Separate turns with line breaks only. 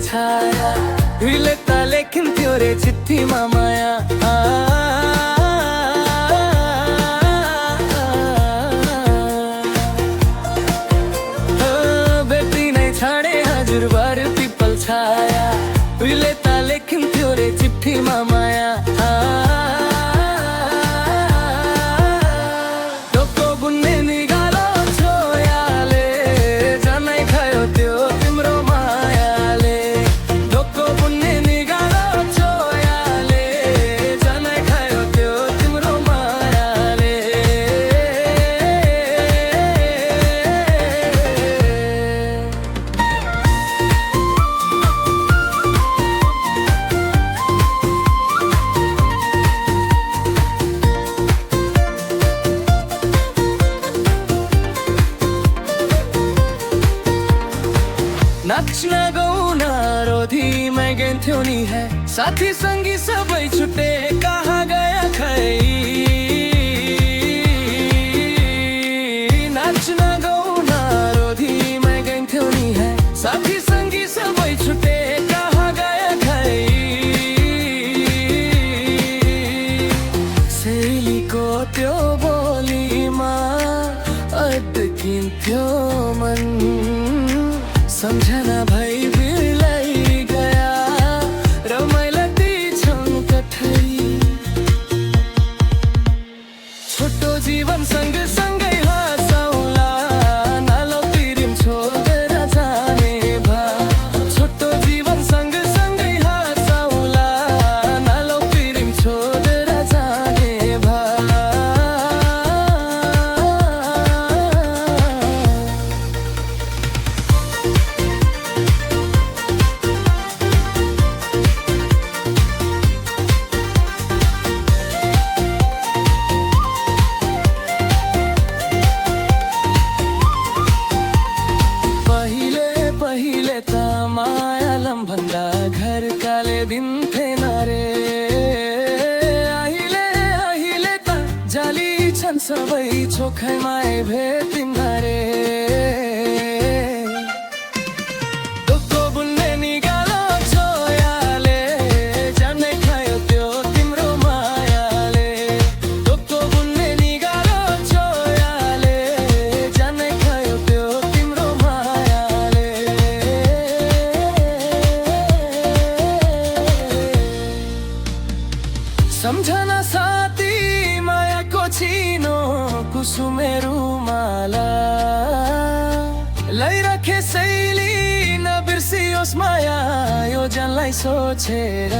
छाया विलेता लेकिन त्योरे चिट्ठी माया बेटी नहीं छाड़े हजुरबार पिपल छाया विलेता लेकिन त्योरे चिट्ठी माया नाचना गौना रोधी मैं गेंथ्योनी है साथी संगी सबै छुटे कहाँ गया खै नाचना गौना रोधी मैं गेंथ्योनी है साथी संगी सबै छुटे कहाँ गया खै सेलीको त्यो बोलीमा अड्किन्थ्यो मन सम्झना भई बिर्लाई गया रमाइला दिन्छन् कठै छोटो जीवन सँग सँगै हाँसौला नालो तिरिम छोडेर जाने भा छोटो जीवन सँग सँगै हाँसौला नालो तिरिम छोडेर जाने भा मायालम भन्दा घर काले दिन थिएन रे अहिले त जाली छन् सबै छोखैमाए भेटिन्न रे दुःखको बुन्ने निगालो छोयाले जान्नै खायो त्यो तिम्रो मायाले दुःखको बुन्ने निगालो छोयाले जान्नै खायो त्यो तिम्रो मायाले सम्झना साथी मायाको छिनो कुसुमेरू माला लैराखे शैली नबिर्सियोस् माया यो जनलाई सोचेर